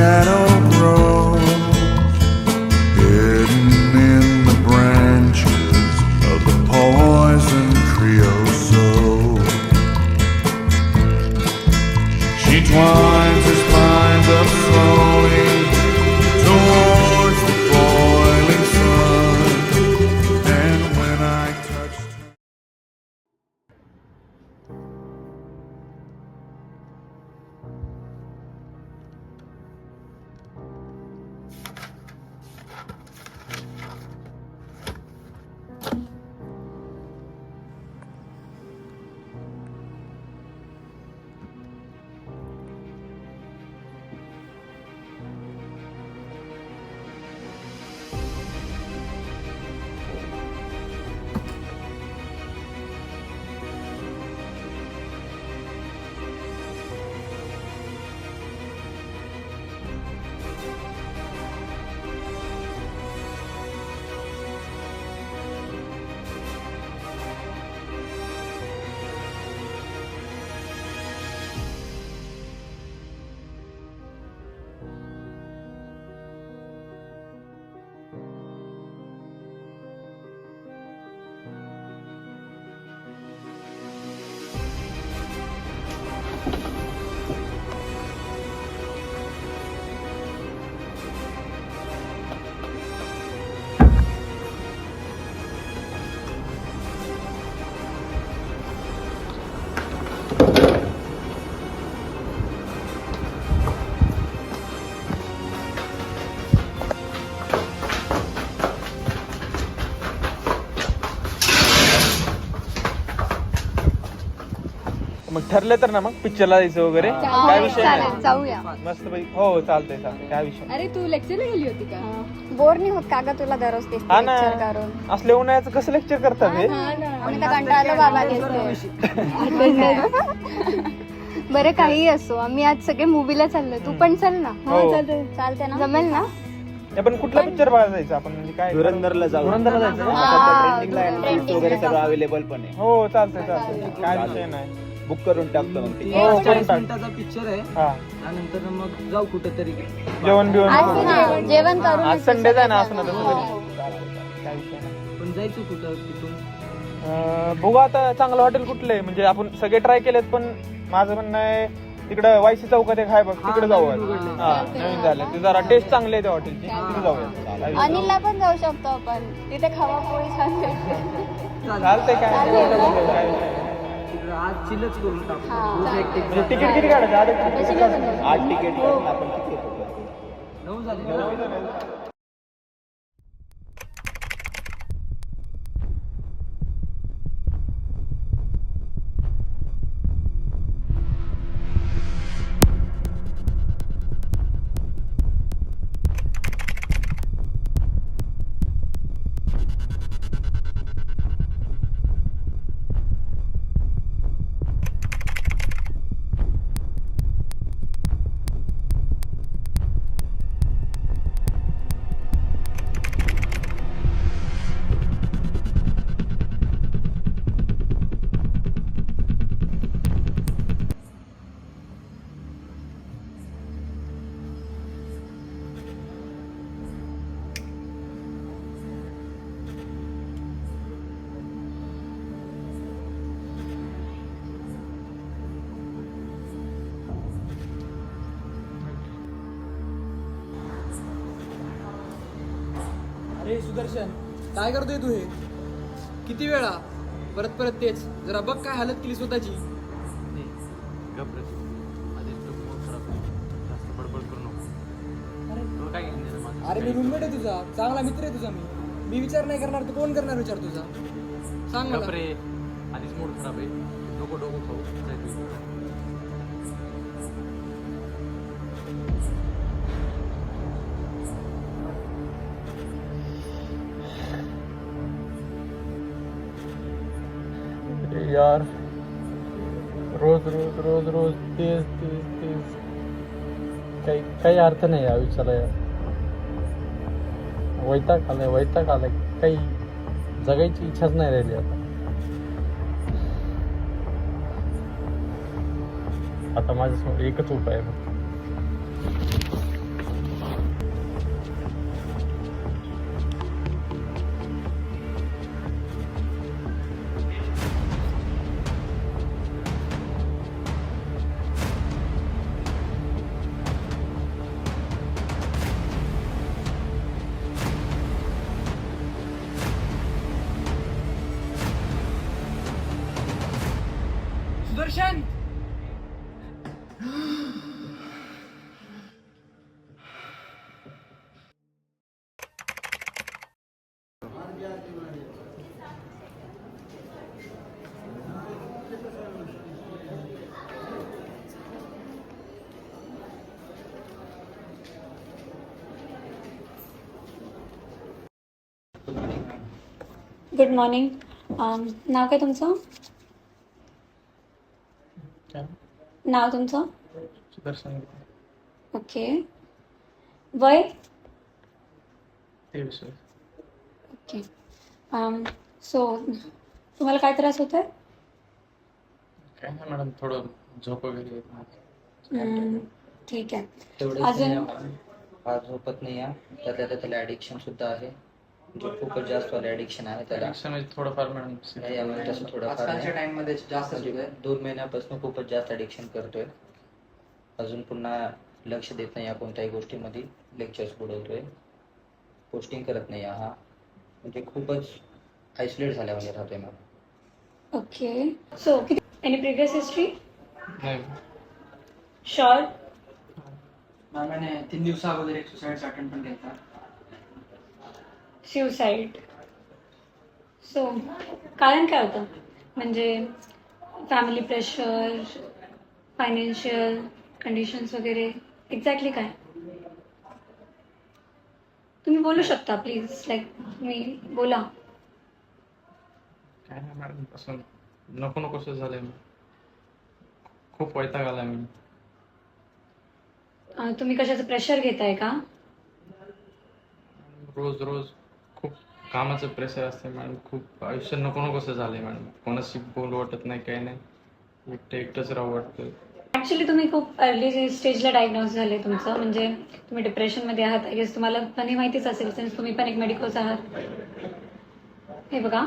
shadow grows, hidden in the branches of the poison creosote. She twines her spines up slowly towards the boiling sun, and when I touched her, मग ठरलं तर ना मग पिक्चरला जायचं वगैरे काय विषय नाही. जाऊया मस्त पैकी हो चालतंय काय विषय नाही. अरे तू लेक्चरला गेली होती का? बोर नाही होत का ग तुला दररोज तेच हा ना लेक्चर करून? असले उन्हाळ्याचं कसं लेक्चर करतात हे आम्ही तर कंटाळलो बाबा घेतो. बरं काही असो, आम्ही आज सगळे मूवीला चाललोय, तू पण चल ना. हो. चालते ना, जमेल ना? पण कुठला पिक्चर बघायला जायचं आपण म्हणजे काय धुरंधरला जाऊ. धुरंधरला जायचं का? ट्रेंडिंगला आहे, सीट्स वगैरे सगळं अवेलेबल पण आहे. हो चालतंय काय विषय नाही. बुक करून टाकतो मग ते. हो करून टाक. मिनिटाचा पिक्चर आहे. हा त्यानंतर मग जाऊ कुठेतरी. जेवण बिवण आज नाही, जेवण करून आज येतो संडे आहे ना असं सगळे ना तसं जण. तरी. काय विषय नाही. पण जायचं कुठं तिथून? बघू आता चांगलं हॉटेल कुठलं आहे म्हणजे आपण सगळे ट्राय केलेत पण माझं म्हणणं आहे तिकडं वायसी चौकात एक आहे बघ तिकडे जाऊया. हा नवीन झालं ते जरा टेस्ट चांगली आहे त्या हॉटेलची तिकडे जाऊया. अनिलला पण जाऊ शकतो आपण, तिथे खवा पोळी छान भेटते. चालतंय काय नाही. काय विषय नाही. तिकडं आज चिलच करून टाकू. हा. म्हणजे तिकीट किती काढायचं आठ कशी काय बनवतो? 8 तिकीट करून आपण तिकीट करतो. 9 झाले. अरे सुदर्शन, काय करतोय तू हे? किती वेळा परत परत तेच? जरा बघ काय हालत केली स्वतःची. अरे मी रूममेट आहे तुझा, चांगला मित्र आहे तुझा. मी विचार नाही करणार तर कोण करणार विचार तुझा? सांग मला. आधीच मूड खराब आहे. डोकं खाऊ. यार रोज रोज रोज रोज तेच तेच तेच काही अर्थ नाही या आयुष्याला यार. वैताग आलाय काही जगायची इच्छाच नाही राहिली आता माझ्यासमोर एकच उपाय आहे. Prashant good morning. नाव काय तुमचं? नाव तुमचं? सुदर्शन ओके. वय? 23. ओके. सो तुम्हाला काय त्रास होत आहे? काय नाही मॅडम, थोडं झोप वगैरे येत नाही. ठीक आहे. तेवढंच अजून? नाही आपण फार झोपत नाही आहे. त्याला ॲडिक्शन सुद्धा आहे, जो खूपच जास्त वाले ॲडिक्शन आहे त्याला. Addiction म्हणजे थोडंफार मॅडम. नाही यामुळे तसं थोडंफार आजकालच्या नाही. टाइम मध्ये जास्त म्हणजे 2 महिन्यापासून खूपच जास्त ॲडिक्शन करतोय. अजून पुन्हा लक्ष देत नाही या कोणत्याही गोष्टीमध्ये, लेक्चर्स बुडवतोय, पोस्टिंग करत नाही हा, म्हणजे खूपच आयसोलेट झाल्यामध्ये राहतोय ma'am. Okay. So any previous history? नाही. श्योर? मैंने 3 दिवसा अगोदर एक सुसाइड अटेम्प्ट पण केला. सुसाईड. सो कारण काय होतं? म्हणजे फॅमिली प्रेशर, फायनान्शियल कंडिशन्स वगैरे, एक्झॅक्टली काय? तुम्ही बोलू शकता प्लीज, लाईक मी बोला. काय नाही मॅडम, असं नको नकोसं झालंय. खूप वैताग आला मी. तुम्ही कशाचं प्रेशर घेताय का? रोज रोज खूप कामाचं प्रेशर असते मॅडम. खूप आयुष्य नको नकोसं झालंय मॅडम. कोणाशी बोलू वाटत नाही, काही नाही. एकटंच राहू वाटतं. ॲक्च्युली तुम्ही खूप अर्ली स्टेजला डायग्नोज झाले तुमचं, म्हणजे तुम्ही डिप्रेशनमध्ये आहात. आय गेस तुम्हाला पण हे माहितीच असेल, सिन्स तुम्ही पण एक मेडिकल्स आहात. हे बघा,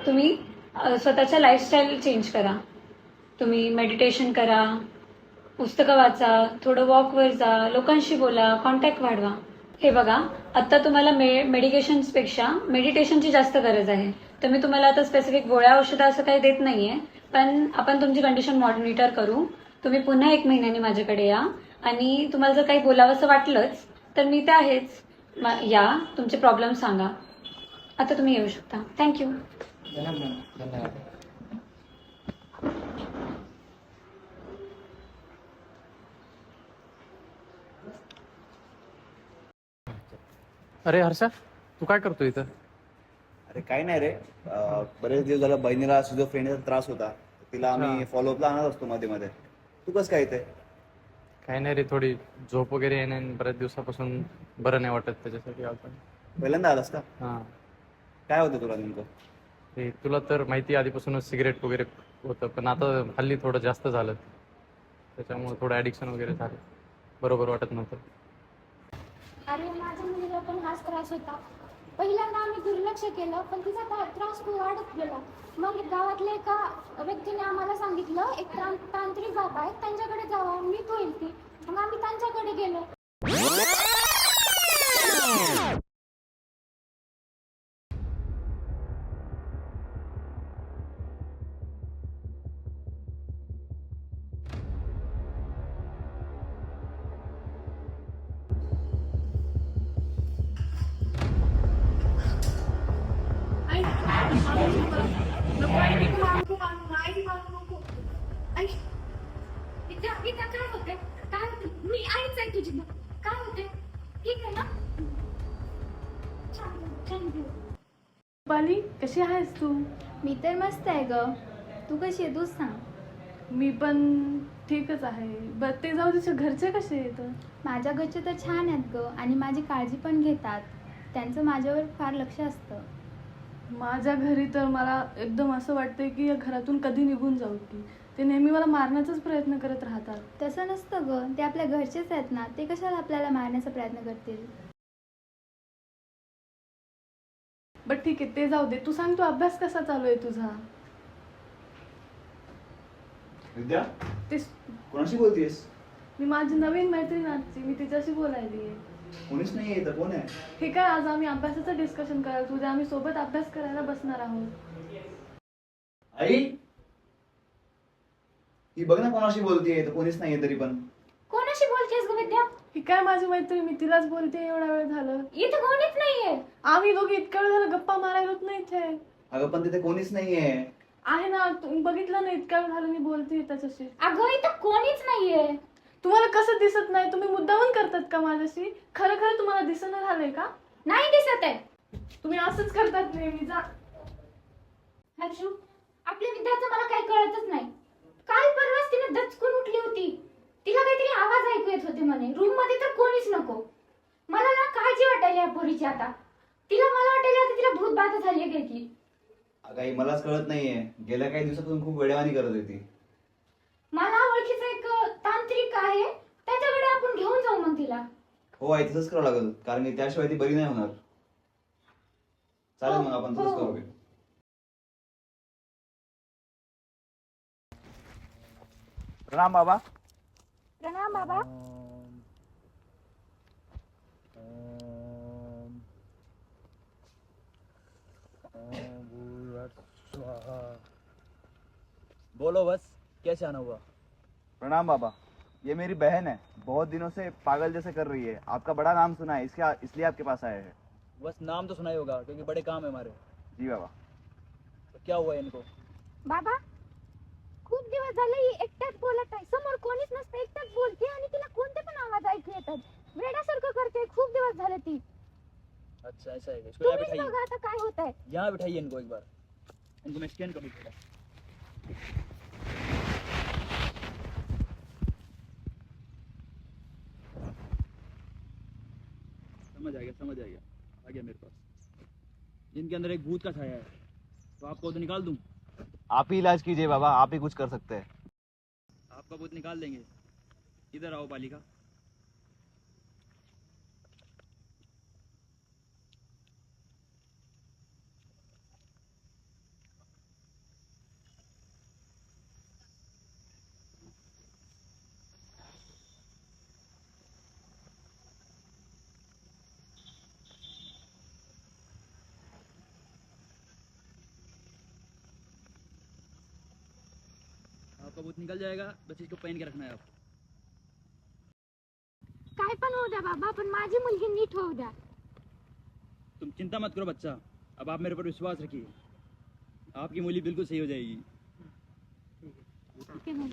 तुम्ही स्वतःच्या लाईफस्टाईल चेंज करा. तुम्ही मेडिटेशन करा, पुस्तकं वाचा, थोडं वॉकवर जा, लोकांशी बोला, कॉन्टॅक्ट वाढवा. हे बघा, आत्ता तुम्हाला मेडिकेशन्सपेक्षा मेडिटेशनची जास्त गरज आहे. तर मी तुम्हाला आता स्पेसिफिक गोळ्या औषधं असं काही देत नाहीये, पण आपण तुमची कंडिशन मॉनिटर करू. तुम्ही पुन्हा 1 महिन्याने माझ्याकडे या, आणि तुम्हाला जर काही बोलावंसं वाटलंच तर मी ते आहेच. या, तुमचे प्रॉब्लेम सांगा. आता तुम्ही येऊ शकता. थँक्यू. धन्यवाद. अरे हर्षा, तू काय करतो इथं? अरे काय नाही रे, बरेच दिवस झाला बहिणीला सिझोफ्रेनियाचा त्रास होता. तिला आम्ही फॉलोअपला आणत असतो मध्ये मध्ये. तू कसं काय इथे? काही नाही रे, थोडी झोप वगैरे येणे आणि बऱ्याच दिवसापासून बरं नाही वाटत, त्याच्यासाठी आलो. पहिल्यांदा आलास का? हां. काय होतं तुला नेमकं? ते तुला तर माहिती आधीपासूनच सिगरेट वगैरे होतं, पण आता हल्ली थोडं जास्त झालं. त्याच्यामुळे थोडं ॲडिक्शन वगैरे झालं. बरोबर वाटत नव्हतं. अरे माझ्या मुलीला पण हाच त्रास होता. पहिल्यांदा आम्ही दुर्लक्ष केलं, पण तिचा त्रास खूप वाढत गेला. मग गावातल्या एका व्यक्तीने आम्हाला सांगितलं, एक तांत्रिक बाबा आहेत, त्यांच्याकडे जावं, नीट होईल ती. मग आम्ही त्यांच्याकडे गेलो. काय होते? काय होते? मी आईच आहे तुझी. काय होते? ठीक आहे ना? छान. पाली, कशी आहेस तू? मी तर मस्त आहे ग. तू कशी आहे तूच सांग. मी पण ठीकच आहे. बरं ते जाऊ, तुझ्या घरचे कसे आहेत? माझ्या घरचे तर छान आहेत ग, आणि माझी काळजी पण घेतात. त्यांचं माझ्यावर फार लक्ष असतं. माझ्या घरी तर मला एकदम असं वाटतंय की या घरातून कधी निघून जाऊ की. ते नेहमी मला मारण्याचाच प्रयत्न करत राहतात. तसं नसतं ग, ते आपल्या घरचेच आहेत ना, ते कशाला आपल्याला मारण्याचा प्रयत्न करतील. बट ठीक आहे, ते जाऊ दे. तू सांग, तू अभ्यास कसा चालू आहे तुझा? विद्या, ते कोणाशी बोलतेस? मी माझी नवीन मैत्रीण आजची, मी तिच्याशी बोलायली आहे. कोणीच नाही येतं. कोण आहे? हे काय, आज आम्ही अभ्यासाचं डिस्कशन करायला, उद्या आम्ही सोबत अभ्यास करायला बसणार आहोत. आई, ती बघ ना कोणाशी बोलतीये, तर कोणीच नाहीये तरी पण. कोणाशी बोलतेस ग विद्या? ही काय माझी मैत्रीण, मी तिलाच बोलते एवढा वेळ झालं. इथं कोणीच नाहीये. आम्ही दोघी इतका वेळ झालं गप्पा मारायलाच नाही इथे. अगं पण तिथे कोणीच नाहीये. आहे ना, तुम्ही बघितलं ना इतका वेळ झालं मी बोलते त्याच्याशी. अगं इथं कोणीच नाहीये. तुम्हाला कसं दिसत नाही? तुम्ही मुद्दामून करतात का माझ्याशी? खरं खरं तुम्हाला दिसणं झालंय का? नाही दिसत आहे. तुम्ही असंच करतात नेहमी. जा. हर्षू, आपल्या विद्याचं मला काही कळतच नाही. काल परवाच तिने दचकून उठली होती. तिला काहीतरी आवाज ऐकू येत होते म्हणे. रूम मध्ये तर कोणीच नको. मला ना काळजी वाटायली या पोरीची आता. मला वाटायला आता तिला भूतबाधा झाली आहे की. अगं आई मलाच कळत नाहीये. गेल्या काही दिवसातून खूप वेडेवाणी करत होती. मला ओळखीचा एक तांत्रिक आहे, त्याच्याकडे आपण घेऊन जाऊ मग तिला. हो आई, तसंच करावं लागेल, कारण की त्याशिवाय ती बरी नाही होणार. चालेल मग आपण तसंच करू. राम बाबा. प्रणाम बाबा. बोलो बस, कैसे आना हुआ? प्रणाम बाबा, ये मेरी बहन है, बहुत दिनों से पागल जैसे कर रही है. आपका बड़ा नाम सुना है, इसलिए आपके पास आए हैं. बस नाम तो सुना ही होगा क्योंकि बड़े काम है हमारे. जी बाबा. तो क्या हुआ इनको? बाबा, खूप दिवस झाले ही एकट्याच बोलत आहे. समोर कोणीच नसतं, एकट्याच बोलते आणि तिला कोणते पण आवाज ऐकू येतात. वेड्यासारखं करते. खूप दिवस झाले ती. अच्छा ऐसा है. इसको यहाँ तुम्हीच बिठाइए, बघा आता काय होत आहे. यहाँ बिठाइए इनको एक बार. इनको मैं स्कैन कर दूँ. समझ आ गया आ गया मेरे पास. इनके अंदर एक भूत का छाया है, तो आपको तो निकाल दूं? आप ही इलाज कीजिए बाबा, आप ही कुछ कर सकते हैं. आपका भूत निकाल देंगे. इधर आओ बालिका. आपका भूत निकल जाएगा, बस इसको पहन के रखना है आपको. काय पण होऊ द्या बाबा, पण माझी मुलगी नीट होऊ द्या. तुम चिंता मत करो बच्चा, अब आप मेरे पर विश्वास रखिए. आपकी मूली बिल्कुल सही हो जाएगी. ठीक आहे मग.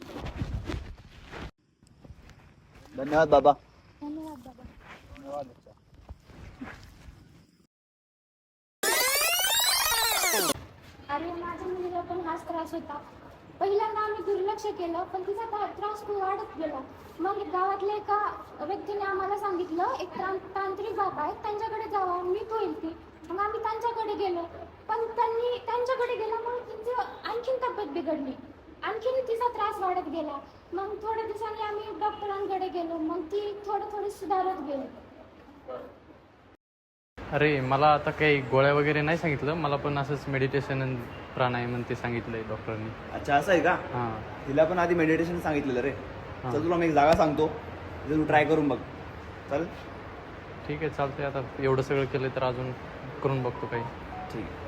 धन्यवाद बाबा. धन्यवाद बाबा. धन्यवाद बच्चा. अरे माझ्या मुलीला पण हाच त्रास होता. पहिल्यांदा आम्ही दुर्लक्ष केलं, पण तिचा त्रास खूप वाढत गेला. मग गावातल्या एका व्यक्तीने आम्हाला सांगितलं, एक तांत्रिक बाबा आहेत, त्यांच्याकडे जावा, नीट होईल ती. मग आम्ही त्यांच्याकडे गेलो, पण त्यांच्याकडे गेल्यामुळे तिची आणखीन तब्येत बिघडली. आणखीन तिचा त्रास वाढत गेला. मग थोड्या दिवसांनी आम्ही डॉक्टरांकडे गेलो. मग ती थोडी सुधारत गेली. अरे मला आता काही गोळ्या वगैरे नाही सांगितलं, मला पण असंच मेडिटेशन आणि प्राणायाम ते सांगितलंय डॉक्टरांनी. अच्छा असं आहे का? हां तिला पण आधी मेडिटेशन सांगितलेलं रे. हां. चल तुला मी एक जागा सांगतो, तिथे तू ट्राय करून बघ. चालेल? ठीक आहे चालतंय. आता एवढं सगळं केलं तर अजून करून बघतो काही. ठीक आहे.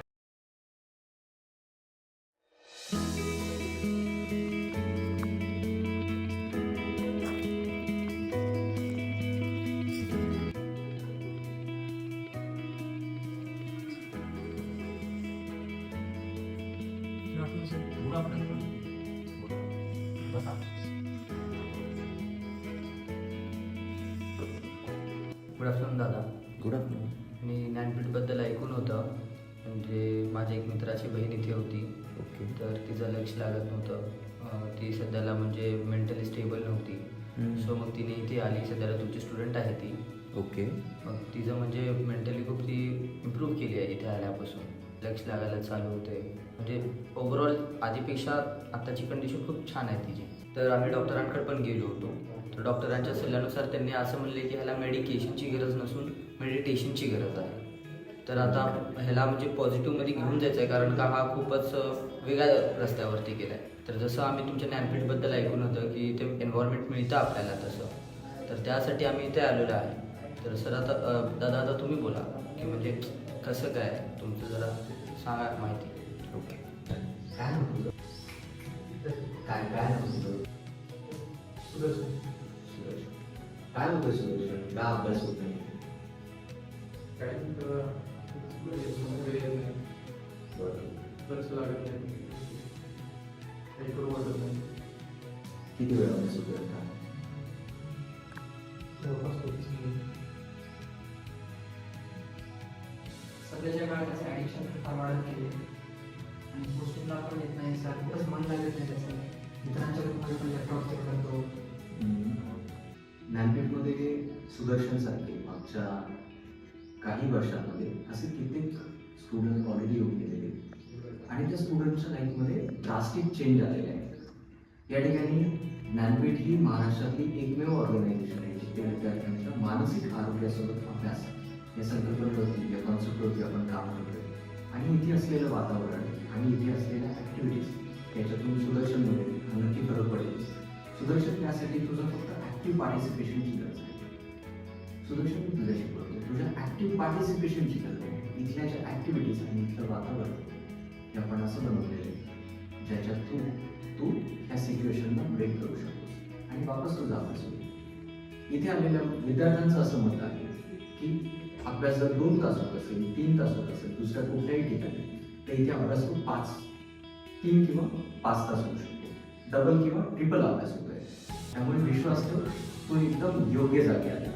गुड आफ्टरनून दादा. Good afternoon. मी ज्ञानपीठबद्दल ऐकून होतं, म्हणजे माझ्या एक मित्राची बहीण इथे होती. ओके. तर तिचं लक्ष लागत नव्हतं. ती सध्याला म्हणजे मेंटली स्टेबल नव्हती. सो मग तिने इथे आली. सध्याला तुमची स्टुडंट आहे ती. ओके. मग तिचं म्हणजे मेंटली खूप ती इम्प्रूव्ह केली आहे इथे आल्यापासून. लक्ष लागायला चालू होते. म्हणजे ओव्हरऑल आधीपेक्षा आत्ताची कंडिशन खूप छान आहे तिची. तर आम्ही डॉक्टरांकडे पण गेलो होतो. तर डॉक्टरांच्या सल्ल्यानुसार त्यांनी असं म्हणले की ह्याला मेडिकेशनची गरज नसून मेडिटेशनची गरज आहे. तर आता ह्याला म्हणजे पॉझिटिव्हमध्ये घेऊन जायचं आहे, कारण का हा खूपच वेगळ्या रस्त्यावरती गेला आहे. तर जसं आम्ही तुमच्या ज्ञानपीठबद्दल ऐकून होतं की ते एन्व्हायरमेंट मिळतं आपल्याला तसं, तर त्यासाठी आम्ही इथे आलेलो आहे. तर सर आता दादा आता तुम्ही बोला की म्हणजे कसं काय तुमचं जरा सांगा माहिती. ओके. काय काय नाव तुझं? सुदर्शन. काय होतं सुदर्शन? का अभ्यास होत नाही? किती वेळा अभ्यास होतो का? सध्याच्या काळात त्याचं ॲडिक्शन फार वाढत गेले आणि पोस्टिंगला पण येत नाही सर कुठंच मन लागत नाही त्याचं मित्रांच्या ग्रुपमध्ये पण लॅपटॉप चेक करतो. ज्ञानपीठमध्ये सुदर्शनसारखे मागच्या काही वर्षांमध्ये असे कित्येक स्टुडंट ऑलरेडी येऊन गेलेले आणि त्या स्टुडंटच्या लाईफमध्ये ड्रास्टिक चेंज आलेले आहे. या ठिकाणी ज्ञानपीठ ही महाराष्ट्रातली एकमेव ऑर्गनायझेशन आहे जिथे विद्यार्थ्यांच्या मानसिक आरोग्यासोबत अभ्यास या संकल्पनेवरती या कॉन्सेप्टवरती आपण काम करतोय. आणि इथे असलेलं वातावरण आणि इथे असलेल्या ॲक्टिव्हिटीज याच्यातून सुदर्शनमध्ये नक्की फरक पडेल. सुदर्शन यासाठी तुझं फक्त ॲक्टिव्ह पार्टिसिपेशनची गरज आहे. सुदर्शन मी तुझ्या शिकवतो तुझ्या ॲक्टिव्ह पार्टिसिपेशनची गरज आहे. इथल्या ज्या ॲक्टिव्हिटीज आणि इथलं वातावरण हे आपण असं बनवलेलं आहे ज्याच्यात तू ह्या सिच्युएशनला ब्रेक करू शकतोस आणि वापस तुझा अभ्यास होईल. इथे आलेल्या विद्यार्थ्यांचं असं मत आहे की अभ्यास जर 2 तास होत असेल 3 तास होत असेल दुसऱ्या कुठल्याही ठिकाणी तर इथे अभ्यास तो 3 किंवा 5 तास होऊ शकतो. डबल किंवा ट्रिपल अभ्यास होतोय. त्यामुळे विश्वास ठेव तो एकदम योग्य जागी आहे.